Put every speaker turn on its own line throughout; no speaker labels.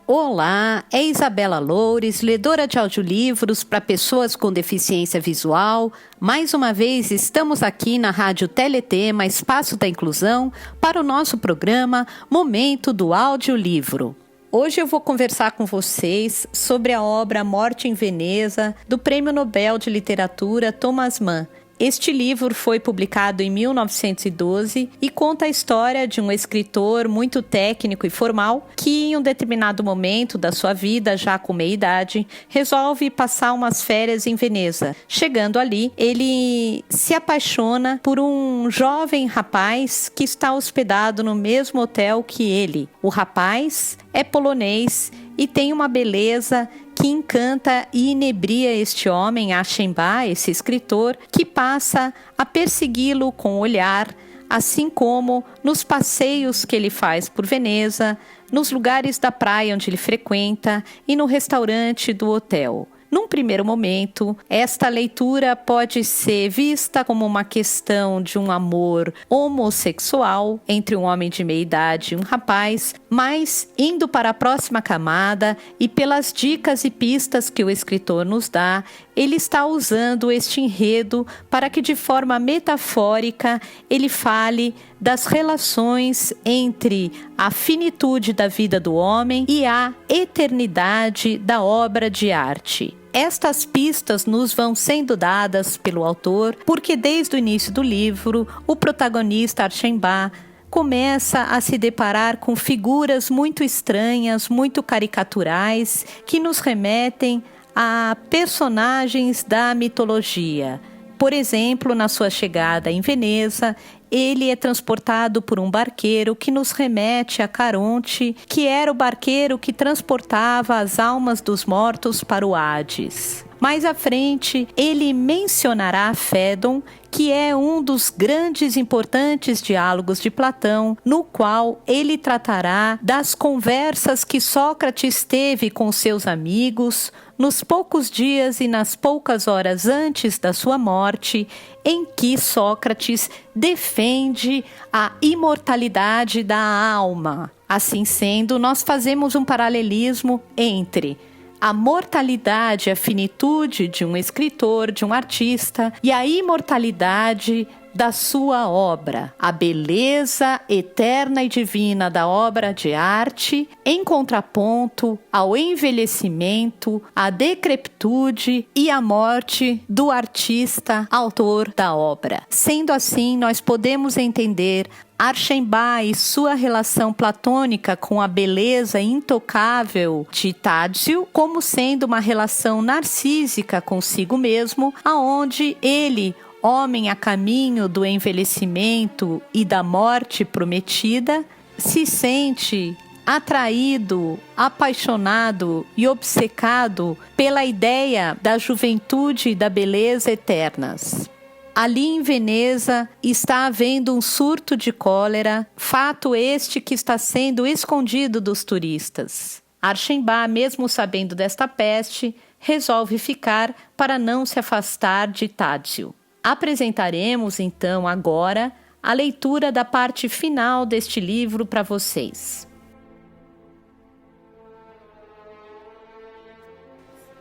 Olá, é Isabela Loures, ledora de audiolivros para pessoas com deficiência visual. Mais uma vez estamos aqui na Rádio Teletema, Espaço da Inclusão, para o nosso programa Momento do Audiolivro. Hoje eu vou conversar com vocês sobre a obra Morte em Veneza, do Prêmio Nobel de Literatura Thomas Mann. Este livro foi publicado em 1912 e conta a história de um escritor muito técnico e formal que, em um determinado momento da sua vida, já com meia-idade, resolve passar umas férias em Veneza. Chegando ali, ele se apaixona por um jovem rapaz que está hospedado no mesmo hotel que ele. O rapaz é polonês e tem uma beleza que encanta e inebria este homem, Achenbach, esse escritor, que passa a persegui-lo com o olhar, assim como nos passeios que ele faz por Veneza, nos lugares da praia onde ele frequenta e no restaurante do hotel. Num primeiro momento, esta leitura pode ser vista como uma questão de um amor homossexual entre um homem de meia-idade e um rapaz, mas indo para a próxima camada e pelas dicas e pistas que o escritor nos dá, ele está usando este enredo para que de forma metafórica ele fale das relações entre a finitude da vida do homem e a eternidade da obra de arte. Estas pistas nos vão sendo dadas pelo autor, porque desde o início do livro, o protagonista Achenbach começa a se deparar com figuras muito estranhas, muito caricaturais, que nos remetem a personagens da mitologia. Por exemplo, na sua chegada em Veneza, ele é transportado por um barqueiro que nos remete a Caronte, que era o barqueiro que transportava as almas dos mortos para o Hades. Mais à frente, ele mencionará Fédon, que é um dos grandes e importantes diálogos de Platão, no qual ele tratará das conversas que Sócrates teve com seus amigos nos poucos dias e nas poucas horas antes da sua morte, em que Sócrates defende a imortalidade da alma. Assim sendo, nós fazemos um paralelismo entre a mortalidade, a finitude de um escritor, de um artista, e a imortalidade da sua obra, a beleza eterna e divina da obra de arte, em contraponto ao envelhecimento, à decrepitude e à morte do artista, autor da obra. Sendo assim, nós podemos entender Achenbach e sua relação platônica com a beleza intocável de Tádzio como sendo uma relação narcísica consigo mesmo, aonde ele, homem a caminho do envelhecimento e da morte prometida, se sente atraído, apaixonado e obcecado pela ideia da juventude e da beleza eternas. Ali em Veneza está havendo um surto de cólera, fato este que está sendo escondido dos turistas. Achenbach, mesmo sabendo desta peste, resolve ficar para não se afastar de Tádzio. Apresentaremos então agora a leitura da parte final deste livro para vocês.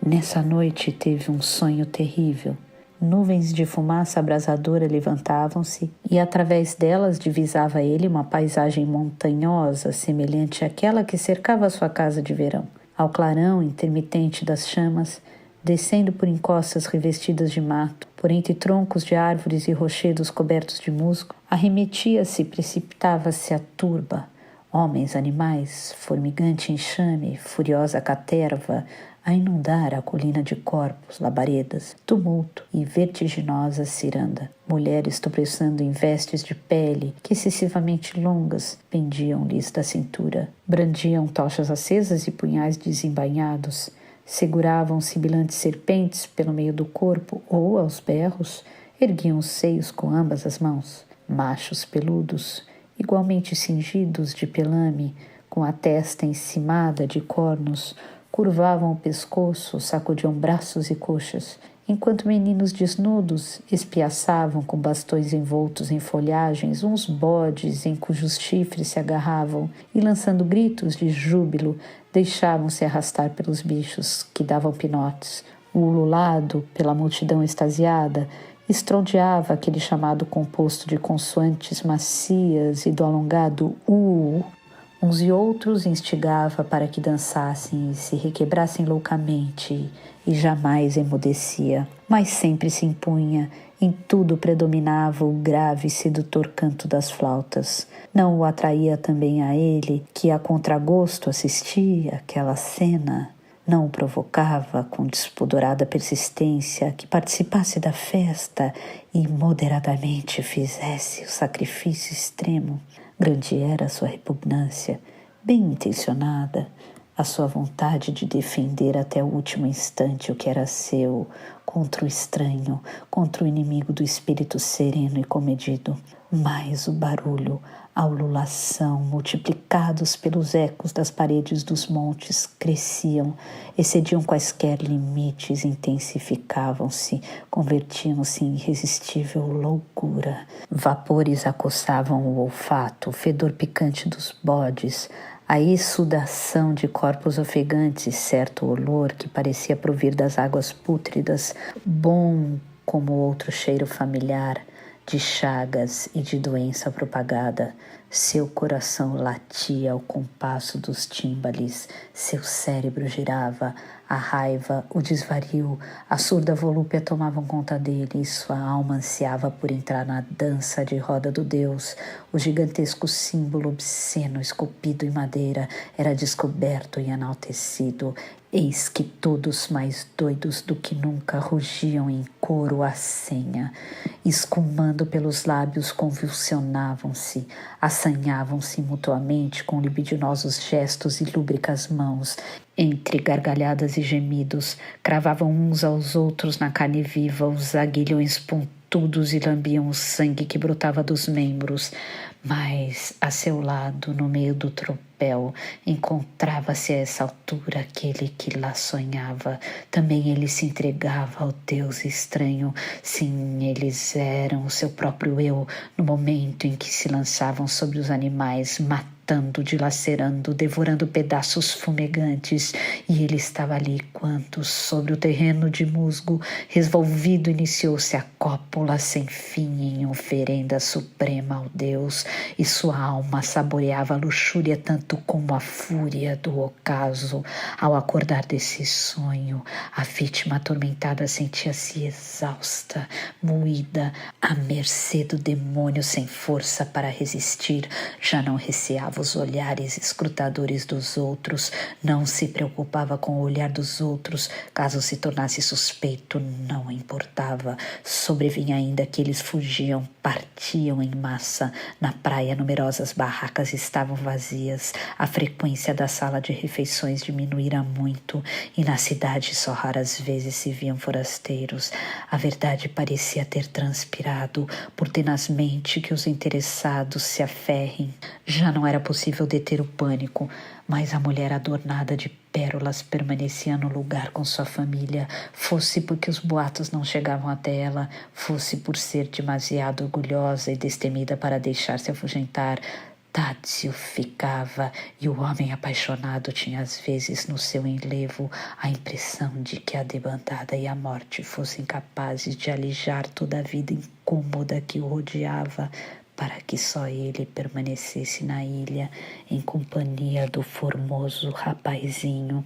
Nessa noite teve um sonho terrível. Nuvens de fumaça abrasadora levantavam-se e através delas divisava ele uma paisagem montanhosa semelhante àquela que cercava sua casa de verão. Ao clarão intermitente das chamas, descendo por encostas revestidas de mato, por entre troncos de árvores e rochedos cobertos de musgo, arremetia-se e precipitava-se a turba. Homens, animais, formigante enxame, furiosa caterva, a inundar a colina de corpos, labaredas, tumulto e vertiginosa ciranda. Mulheres tropeçando em vestes de pele que excessivamente longas pendiam-lhes da cintura. Brandiam tochas acesas e punhais desembainhados. Seguravam sibilantes serpentes pelo meio do corpo ou, aos berros, erguiam os seios com ambas as mãos. Machos peludos, igualmente cingidos de pelame, com a testa encimada de cornos, curvavam o pescoço, sacudiam braços e coxas, enquanto meninos desnudos espiaçavam com bastões envoltos em folhagens uns bodes em cujos chifres se agarravam e, lançando gritos de júbilo, deixavam-se arrastar pelos bichos que davam pinotes. O ululado, pela multidão extasiada, estrondeava aquele chamado composto de consoantes macias e do alongado U. Uns e outros instigava para que dançassem e se requebrassem loucamente, e jamais emudecia, mas sempre se impunha. Em tudo predominava o grave e sedutor canto das flautas. Não o atraía também a ele, que a contragosto assistia àquela cena? Não o provocava com despodorada persistência que participasse da festa e moderadamente fizesse o sacrifício extremo? Grande era a sua repugnância, bem intencionada, a sua vontade de defender até o último instante o que era seu, contra o estranho, contra o inimigo do espírito sereno e comedido. Mas o barulho, a ululação, multiplicados pelos ecos das paredes dos montes, cresciam, excediam quaisquer limites, intensificavam-se, convertiam-se em irresistível loucura. Vapores acossavam o olfato, o fedor picante dos bodes, a exsudação de corpos ofegantes, certo olor que parecia provir das águas pútridas, bom como outro cheiro familiar, de chagas e de doença propagada. Seu coração latia ao compasso dos tímbales, seu cérebro girava, a raiva, o desvario, a surda volúpia tomavam conta dele e sua alma ansiava por entrar na dança de roda do Deus. O gigantesco símbolo obsceno esculpido em madeira era descoberto e enaltecido. Eis que todos, mais doidos do que nunca, rugiam em coro a senha. Escumando pelos lábios, convulsionavam-se, assanhavam-se mutuamente com libidinosos gestos e lúbricas mãos. Entre gargalhadas e gemidos, cravavam uns aos outros na carne viva os aguilhões pontudos e lambiam o sangue que brotava dos membros. Mas, a seu lado, no meio do tropel, encontrava-se a essa altura aquele que lá sonhava. Também ele se entregava ao Deus estranho. Sim, eles eram o seu próprio eu, no momento em que se lançavam sobre os animais, matando, dilacerando, devorando pedaços fumegantes, e ele estava ali quando, sobre o terreno de musgo, revolvido, iniciou-se a cópula sem fim em oferenda suprema ao Deus, e sua alma saboreava a luxúria tanto como a fúria do ocaso. Ao acordar desse sonho, a vítima atormentada sentia-se exausta, moída, à mercê do demônio sem força para resistir. Já não receava os olhares escrutadores dos outros, não se preocupava com o olhar dos outros, caso se tornasse suspeito, não importava. Sobrevinha ainda que eles fugiam, partiam em massa. Na praia, numerosas barracas estavam vazias, a frequência da sala de refeições diminuíra muito, e na cidade só raras vezes se viam forasteiros. A verdade parecia ter transpirado, por tenazmente que os interessados se aferrem. Já não era possível deter o pânico, mas a mulher adornada de pérolas permanecia no lugar com sua família, fosse porque os boatos não chegavam até ela, fosse por ser demasiado orgulhosa e destemida para deixar-se afugentar. Tádzio ficava, e o homem apaixonado tinha às vezes no seu enlevo a impressão de que a debandada e a morte fossem capazes de alijar toda a vida incômoda que o rodeava, para que só ele permanecesse na ilha em companhia do formoso rapazinho.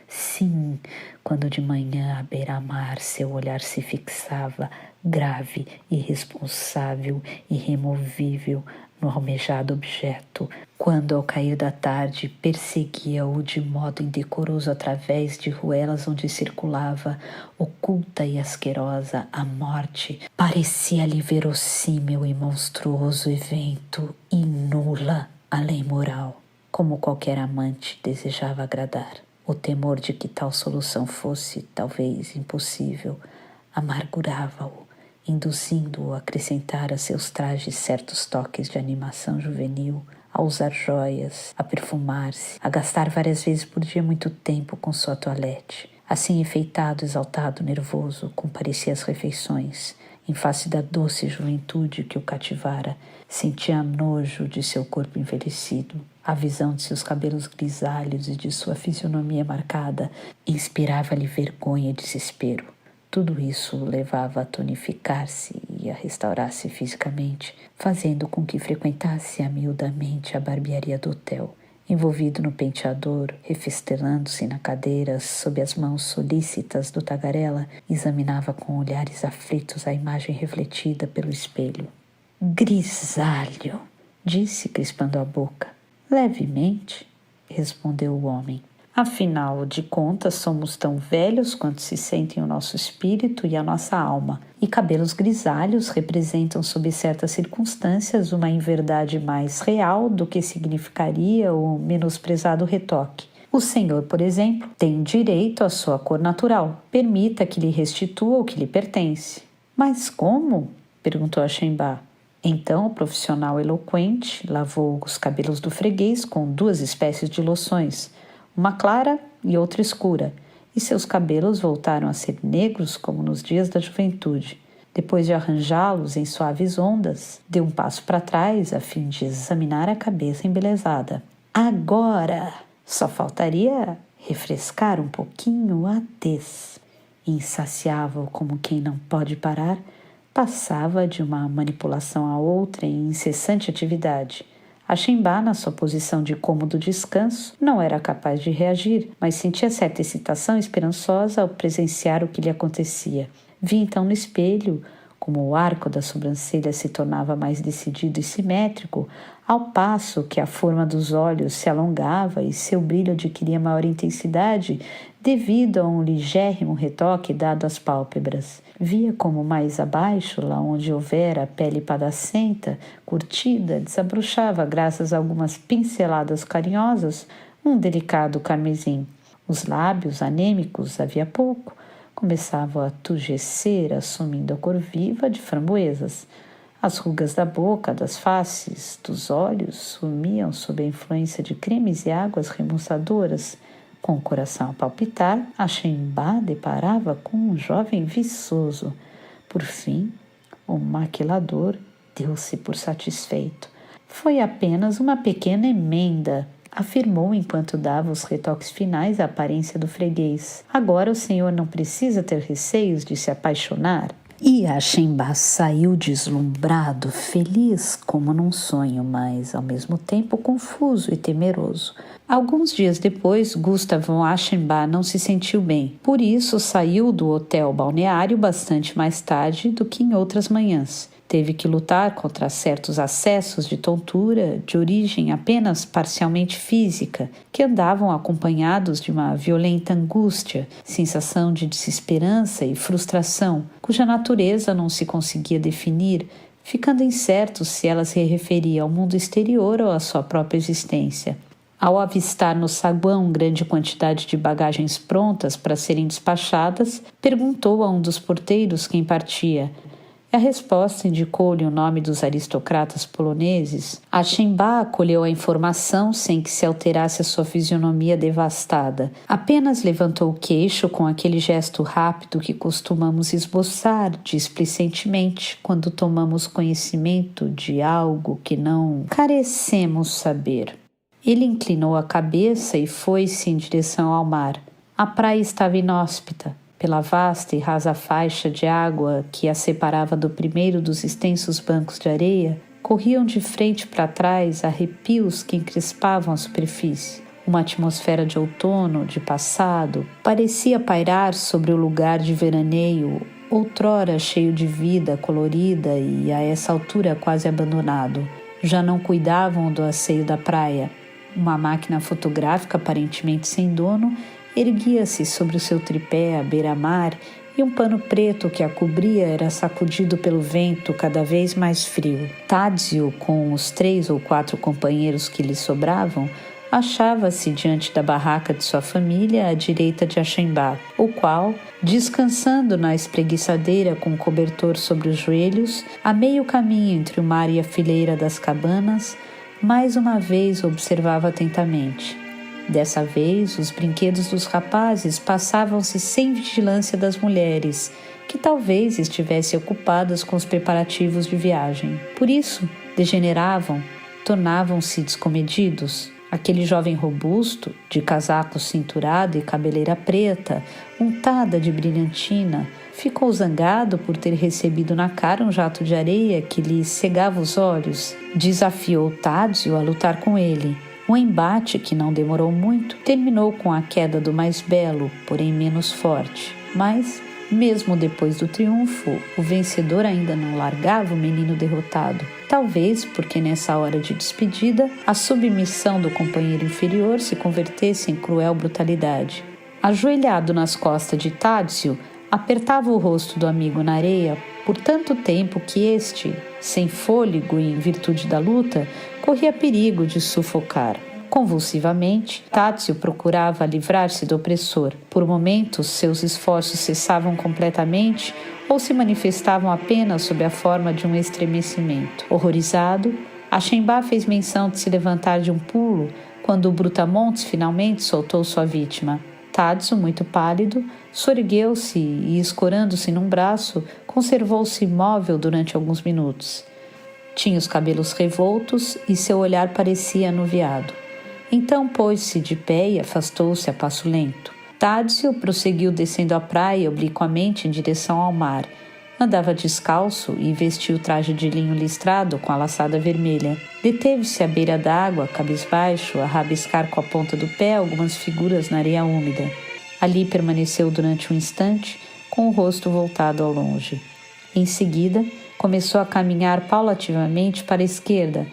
Sim, quando de manhã à beira-mar seu olhar se fixava, grave, irresponsável, irremovível, no almejado objeto, quando ao cair da tarde perseguia-o de modo indecoroso através de ruelas onde circulava, oculta e asquerosa, a morte, parecia-lhe verossímil e monstruoso evento, e nula a lei moral, como qualquer amante desejava agradar. O temor de que tal solução fosse, talvez, impossível, amargurava-o, induzindo-o a acrescentar a seus trajes certos toques de animação juvenil, a usar joias, a perfumar-se, a gastar várias vezes por dia muito tempo com sua toilette, Assim enfeitado, exaltado, nervoso, comparecia às refeições. Em face da doce juventude que o cativara, sentia nojo de seu corpo envelhecido. A visão de seus cabelos grisalhos e de sua fisionomia marcada inspirava-lhe vergonha e desespero. Tudo isso o levava a tonificar-se e a restaurar-se fisicamente, fazendo com que frequentasse amiudamente a barbearia do hotel. Envolvido no penteador, refestelando-se na cadeira, sob as mãos solícitas do tagarela, examinava com olhares aflitos a imagem refletida pelo espelho. Grisalho, disse, crispando a boca. Levemente, respondeu o homem. Afinal de contas, somos tão velhos quanto se sentem o nosso espírito e a nossa alma, e cabelos grisalhos representam, sob certas circunstâncias, uma inverdade mais real do que significaria o menosprezado retoque. O senhor, por exemplo, tem direito à sua cor natural. Permita que lhe restitua o que lhe pertence. Mas como? Perguntou Axemba. Então o profissional eloquente lavou os cabelos do freguês com 2 espécies de loções, uma clara e outra escura, e seus cabelos voltaram a ser negros como nos dias da juventude. Depois de arranjá-los em suaves ondas, deu um passo para trás a fim de examinar a cabeça embelezada. Agora só faltaria refrescar um pouquinho a tez. Insaciável como quem não pode parar, passava de uma manipulação a outra em incessante atividade. Axemba, na sua posição de cômodo descanso, não era capaz de reagir, mas sentia certa excitação esperançosa ao presenciar o que lhe acontecia. Via então no espelho como o arco da sobrancelha se tornava mais decidido e simétrico, ao passo que a forma dos olhos se alongava e seu brilho adquiria maior intensidade devido a um ligérrimo retoque dado às pálpebras. Via como mais abaixo, lá onde houvera a pele padacenta, curtida, desabrochava, graças a algumas pinceladas carinhosas, um delicado carmesim. Os lábios anêmicos, havia pouco, começavam a turgecer, assumindo a cor viva de framboesas. As rugas da boca, das faces, dos olhos sumiam sob a influência de cremes e águas remoçadoras. Com o coração a palpitar, Axemba deparava com um jovem viçoso. Por fim, o maquilador deu-se por satisfeito. Foi apenas uma pequena emenda, afirmou enquanto dava os retoques finais à aparência do freguês. Agora o senhor não precisa ter receios de se apaixonar. E Axemba saiu deslumbrado, feliz como num sonho, mas ao mesmo tempo confuso e temeroso. Alguns dias depois, Gustav von Axemba não se sentiu bem. Por isso, saiu do hotel balneário bastante mais tarde do que em outras manhãs. Teve que lutar contra certos acessos de tontura de origem apenas parcialmente física, que andavam acompanhados de uma violenta angústia, sensação de desesperança e frustração, cuja natureza não se conseguia definir, ficando incerto se ela se referia ao mundo exterior ou à sua própria existência. Ao avistar no saguão grande quantidade de bagagens prontas para serem despachadas, perguntou a um dos porteiros quem partia. A resposta indicou-lhe o nome dos aristocratas poloneses. Axemba acolheu a informação sem que se alterasse a sua fisionomia devastada. Apenas levantou o queixo com aquele gesto rápido que costumamos esboçar displicentemente quando tomamos conhecimento de algo que não carecemos saber. Ele inclinou a cabeça e foi-se em direção ao mar. A praia estava inóspita. Pela vasta e rasa faixa de água que a separava do primeiro dos extensos bancos de areia, corriam de frente para trás arrepios que encrespavam a superfície. Uma atmosfera de outono, de passado, parecia pairar sobre o lugar de veraneio, outrora cheio de vida colorida e a essa altura quase abandonado. Já não cuidavam do asseio da praia. Uma máquina fotográfica aparentemente sem dono erguia-se sobre o seu tripé à beira-mar e um pano preto que a cobria era sacudido pelo vento cada vez mais frio. Tadzio, com os 3 ou 4 companheiros que lhe sobravam, achava-se diante da barraca de sua família à direita de Axemba, o qual, descansando na espreguiçadeira com o cobertor sobre os joelhos, a meio caminho entre o mar e a fileira das cabanas, mais uma vez observava atentamente. Dessa vez, os brinquedos dos rapazes passavam-se sem vigilância das mulheres, que talvez estivessem ocupadas com os preparativos de viagem. Por isso, degeneravam, tornavam-se descomedidos. Aquele jovem robusto, de casaco cinturado e cabeleira preta, untada de brilhantina, ficou zangado por ter recebido na cara um jato de areia que lhe cegava os olhos. Desafiou Tádzio a lutar com ele. Um embate que não demorou muito terminou com a queda do mais belo, porém menos forte. Mas, mesmo depois do triunfo, o vencedor ainda não largava o menino derrotado. Talvez porque nessa hora de despedida, a submissão do companheiro inferior se convertesse em cruel brutalidade. Ajoelhado nas costas de Tádzio, apertava o rosto do amigo na areia por tanto tempo que este, sem fôlego e em virtude da luta, corria perigo de sufocar. Convulsivamente, Tádzio procurava livrar-se do opressor. Por momentos, seus esforços cessavam completamente ou se manifestavam apenas sob a forma de um estremecimento. Horrorizado, Axemba fez menção de se levantar de um pulo quando o Brutamontes finalmente soltou sua vítima. Tádzio, muito pálido, soergueu-se e, escorando-se num braço, conservou-se imóvel durante alguns minutos. Tinha os cabelos revoltos e seu olhar parecia anuviado. Então pôs-se de pé e afastou-se a passo lento. Tádzio prosseguiu descendo a praia obliquamente em direção ao mar. Andava descalço e vestia o traje de linho listrado com a laçada vermelha. Deteve-se à beira d'água, cabisbaixo, a rabiscar com a ponta do pé algumas figuras na areia úmida. Ali permaneceu durante um instante, com o rosto voltado ao longe. Em seguida, começou a caminhar paulativamente para a esquerda,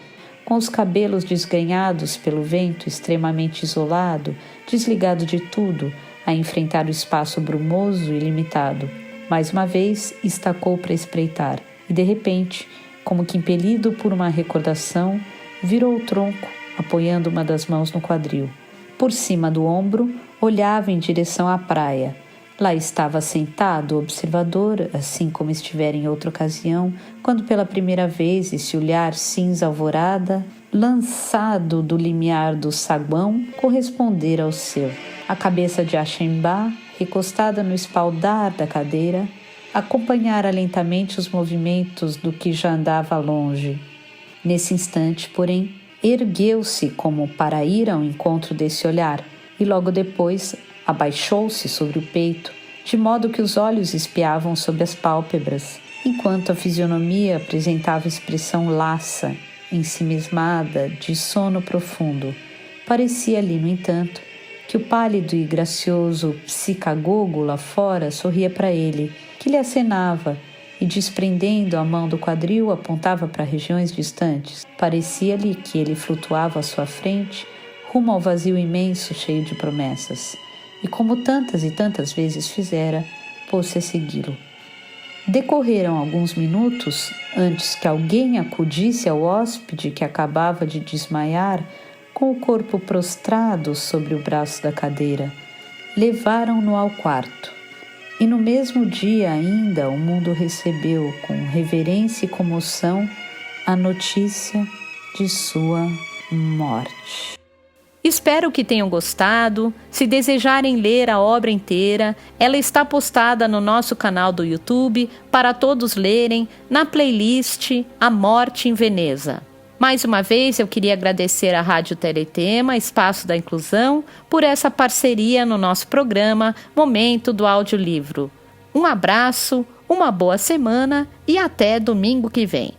com os cabelos desgrenhados pelo vento, extremamente isolado, desligado de tudo, a enfrentar o espaço brumoso e limitado. Mais uma vez, estacou para espreitar e, de repente, como que impelido por uma recordação, virou o tronco, apoiando uma das mãos no quadril. Por cima do ombro, olhava em direção à praia. Lá estava sentado o observador, assim como estivera em outra ocasião, quando pela primeira vez esse olhar cinza alvorada, lançado do limiar do saguão, correspondera ao seu. A cabeça de Axemba, recostada no espaldar da cadeira, acompanhara lentamente os movimentos do que já andava longe. Nesse instante, porém, ergueu-se como para ir ao encontro desse olhar e logo depois abaixou-se sobre o peito, de modo que os olhos espiavam sob as pálpebras, enquanto a fisionomia apresentava expressão laça, ensimismada, de sono profundo. Parecia-lhe, no entanto, que o pálido e gracioso psicagogo lá fora sorria para ele, que lhe acenava e, desprendendo a mão do quadril, apontava para regiões distantes. Parecia-lhe que ele flutuava à sua frente, rumo ao vazio imenso cheio de promessas. E como tantas e tantas vezes fizera, pôs-se a segui-lo. Decorreram alguns minutos antes que alguém acudisse ao hóspede que acabava de desmaiar, com o corpo prostrado sobre o braço da cadeira. Levaram-no ao quarto. E no mesmo dia ainda o mundo recebeu, com reverência e comoção, a notícia de sua morte.
Espero que tenham gostado. Se desejarem ler a obra inteira, ela está postada no nosso canal do YouTube para todos lerem, na playlist A Morte em Veneza. Mais uma vez, eu queria agradecer à Rádio Teletema, Espaço da Inclusão, por essa parceria no nosso programa Momento do Audiolivro. Um abraço, uma boa semana e até domingo que vem.